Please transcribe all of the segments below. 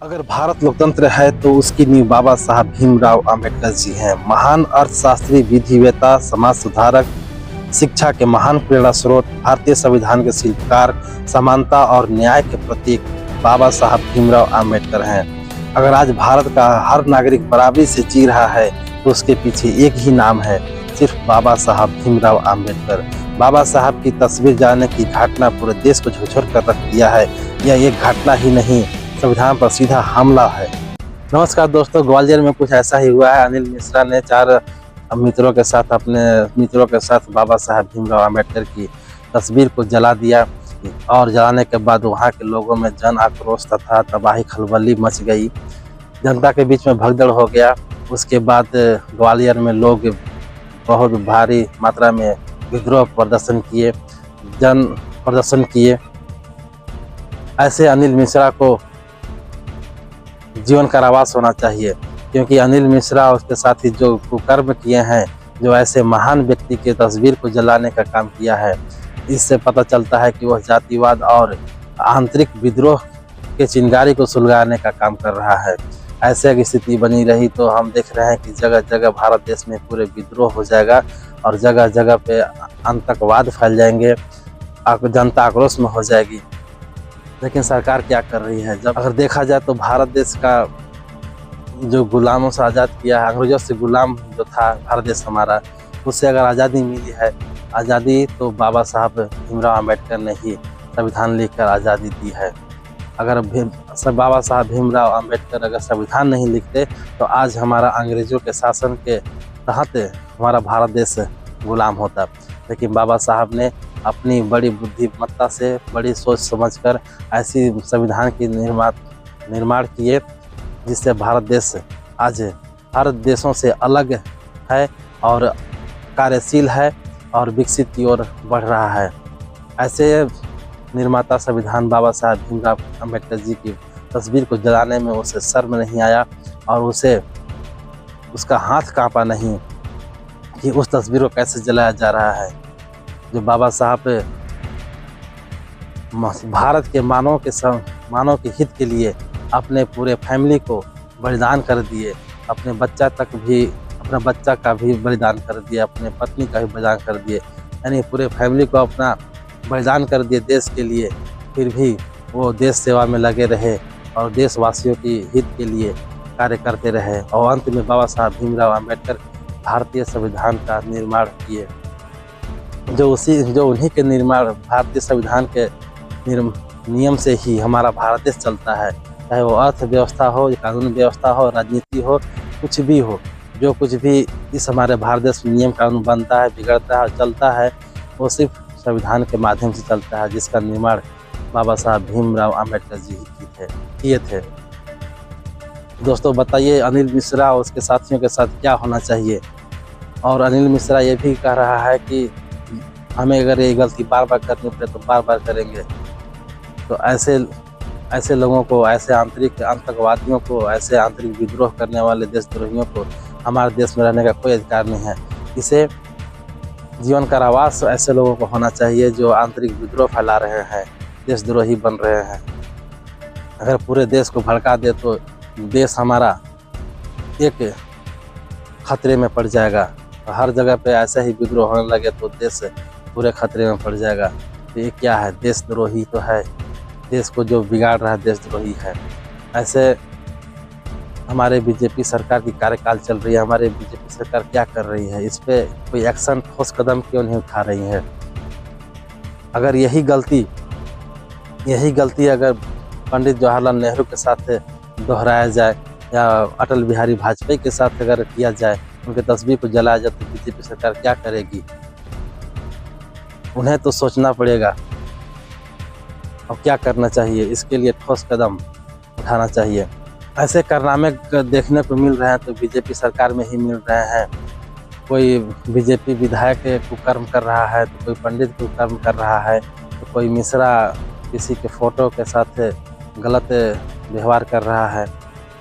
अगर भारत लोकतंत्र है तो उसकी नींव बाबा साहब भीमराव अंबेडकर जी हैं। महान अर्थशास्त्री, विधिवेत्ता, समाज सुधारक, शिक्षा के महान प्रेरणा स्रोत, भारतीय संविधान के शिल्पकार, समानता और न्याय के प्रतीक बाबा साहब भीमराव अंबेडकर हैं। अगर आज भारत का हर नागरिक बराबरी से जी रहा है तो उसके पीछे एक ही नाम है, सिर्फ बाबा साहब भीमराव अंबेडकर। बाबा साहब की तस्वीर जाने की घटना पूरे देश को झकझोर कर रख दिया है। यह एक घटना ही नहीं, संविधान पर सीधा हमला है। नमस्कार दोस्तों, ग्वालियर में कुछ ऐसा ही हुआ है। अनिल मिश्रा ने 4 मित्रों के साथ बाबा साहब भीमराव अंबेडकर की तस्वीर को जला दिया और जलाने के बाद वहां के लोगों में जन आक्रोश तथा तबाही खलबली मच गई। जनता के बीच में भगदड़ हो गया। उसके बाद ग्वालियर में लोग बहुत भारी मात्रा में विद्रोह प्रदर्शन किए। ऐसे अनिल मिश्रा को जीवन कारावास होना चाहिए, क्योंकि अनिल मिश्रा और उसके साथ ही जो कुकर्म किए हैं, जो ऐसे महान व्यक्ति के तस्वीर को जलाने का काम किया है, इससे पता चलता है कि वह जातिवाद और आंतरिक विद्रोह के चिंगारी को सुलगाने का काम कर रहा है। ऐसे अगर स्थिति बनी रही तो हम देख रहे हैं कि जगह जगह भारत देश में पूरे विद्रोह हो जाएगा और जगह जगह पे आतंकवाद फैल जाएंगे, जनता आक्रोश में हो जाएगी। लेकिन सरकार क्या कर रही है? जब अगर देखा जाए तो भारत देश का जो गुलामों से आज़ाद किया है, अंग्रेजों से गुलाम जो था भारत देश हमारा, उससे अगर आज़ादी मिली है, आज़ादी तो बाबा साहब भीमराव अंबेडकर ने ही संविधान लिखकर आज़ादी दी है। अगर बाबा साहब भीमराव अंबेडकर अगर संविधान नहीं लिखते तो आज हमारा अंग्रेजों के शासन के तहत हमारा भारत देश गुलाम होता। लेकिन बाबा साहब ने अपनी बड़ी बुद्धिमत्ता से, बड़ी सोच समझकर ऐसी संविधान की निर्माण किए जिससे भारत देश आज हर देशों से अलग है और कार्यशील है और विकसित की ओर बढ़ रहा है। ऐसे निर्माता संविधान बाबा साहब भीमराव अंबेडकर जी की तस्वीर को जलाने में उसे शर्म नहीं आया और उसका हाथ कांपा नहीं कि उस तस्वीर को कैसे जलाया जा रहा है। जो बाबा साहब भारत के मानव के हित के लिए अपने पूरे फैमिली को बलिदान कर दिए, अपने बच्चा का भी बलिदान कर दिया, अपने पत्नी का भी बलिदान कर दिए, यानी पूरे फैमिली को अपना बलिदान कर दिए देश के लिए। फिर भी वो देश सेवा में लगे रहे और देशवासियों की हित के लिए कार्य करते रहे और अंत में बाबा साहब भीमराव अंबेडकर भारतीय संविधान का निर्माण किए। जो उन्हीं के निर्माण, भारतीय संविधान के नियम से ही हमारा भारत देश चलता है, चाहे वो अर्थव्यवस्था हो, कानून व्यवस्था हो, राजनीति हो, कुछ भी हो। जो कुछ भी इस हमारे भारत देश में नियम कानून बनता है, बिगड़ता है, चलता है, वो सिर्फ संविधान के माध्यम से चलता है, जिसका निर्माण बाबा साहब भीमराव अंबेडकर जी ही किए थे। दोस्तों बताइए, अनिल मिश्रा और उसके साथियों के साथ क्या होना चाहिए? और अनिल मिश्रा ये भी कह रहा है कि हमें अगर ये गलती बार बार करनी पड़े तो बार बार करेंगे। तो ऐसे लोगों को, ऐसे आंतरिक आतंकवादियों को, ऐसे आंतरिक विद्रोह करने वाले देशद्रोहियों को हमारे देश में रहने का कोई अधिकार नहीं है। इसे जीवन कारावास ऐसे लोगों को होना चाहिए जो आंतरिक विद्रोह फैला रहे हैं, देशद्रोही बन रहे हैं। अगर पूरे देश को भड़का दे तो देश हमारा एक खतरे में पड़ जाएगा। हर जगह पे ऐसा ही विद्रोह होने लगे तो देश पूरे खतरे में पड़ जाएगा। तो ये क्या है? देशद्रोही तो है। देश को जो बिगाड़ रहा है देशद्रोही है। ऐसे हमारे बीजेपी सरकार की कार्यकाल चल रही है, हमारे बीजेपी सरकार क्या कर रही है? इस पे कोई एक्शन, ठोस कदम क्यों नहीं उठा रही है? अगर यही गलती अगर पंडित जवाहरलाल नेहरू के साथ दोहराया जाए या अटल बिहारी वाजपेयी के साथ अगर किया जाए, उनके तस्वीर को जलाया जाए, तो बीजेपी सरकार क्या करेगी? उन्हें तो सोचना पड़ेगा और क्या करना चाहिए। इसके लिए ठोस कदम उठाना चाहिए। ऐसे कारनामे देखने को मिल रहे हैं तो बीजेपी सरकार में ही मिल रहे हैं। कोई बीजेपी विधायक कुकर्म कर रहा है तो कोई पंडित कुकर्म कर रहा है, तो कोई मिश्रा किसी के फोटो के साथ गलत व्यवहार कर रहा है,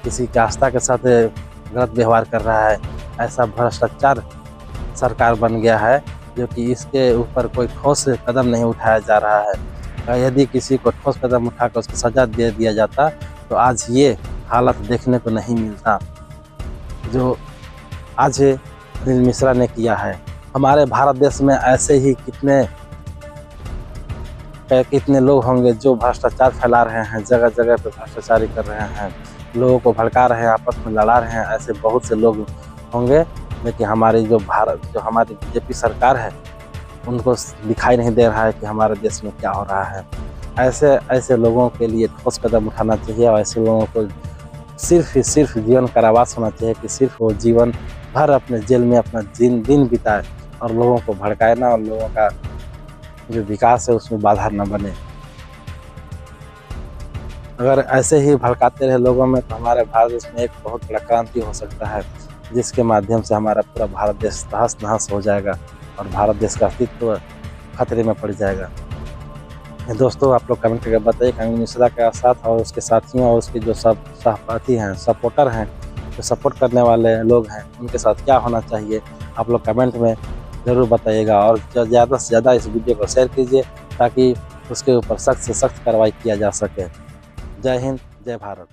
किसी के आस्था के साथ गलत व्यवहार कर रहा है। ऐसा भ्रष्टाचार सरकार बन गया है जो कि इसके ऊपर कोई ठोस कदम नहीं उठाया जा रहा है। यदि किसी को ठोस कदम उठाकर उसको सजा दे दिया जाता तो आज ये हालत देखने को नहीं मिलता जो आज अनिल मिश्रा ने किया है। हमारे भारत देश में ऐसे ही कितने लोग होंगे जो भ्रष्टाचार फैला रहे हैं, जगह जगह पे भ्रष्टाचारी कर रहे हैं, लोगों को भड़का रहे हैं, आपस में लड़ा रहे हैं। ऐसे बहुत से लोग होंगे, लेकिन हमारी जो हमारी बीजेपी सरकार है उनको दिखाई नहीं दे रहा है कि हमारे देश में क्या हो रहा है। ऐसे लोगों के लिए ठोस कदम उठाना चाहिए और ऐसे लोगों को सिर्फ जीवन कारावास होना चाहिए कि सिर्फ वो जीवन भर अपने जेल में अपना दिन बिताए और लोगों को भड़काए ना, और लोगों का जो विकास है उसमें बाधा न बने। अगर ऐसे ही भड़काते रहे लोगों में तो हमारे भारत देश में एक बहुत बड़ा क्रांति हो सकता है, जिसके माध्यम से हमारा पूरा भारत देश तहस नहस हो जाएगा और भारत देश का अस्तित्व खतरे में पड़ जाएगा। दोस्तों, आप लोग कमेंट करके बताइए अनिल मिश्रा के साथ और उसके साथियों और उसके जो सब सहपाठी हैं, सपोर्टर हैं, जो सपोर्ट करने वाले लोग हैं, उनके साथ क्या होना चाहिए। आप लोग कमेंट में ज़रूर बताइएगा और ज़्यादा से ज़्यादा इस वीडियो को शेयर कीजिए ताकि उसके ऊपर सख्त से सख्त कार्रवाई किया जा सके। जय हिंद, जय भारत।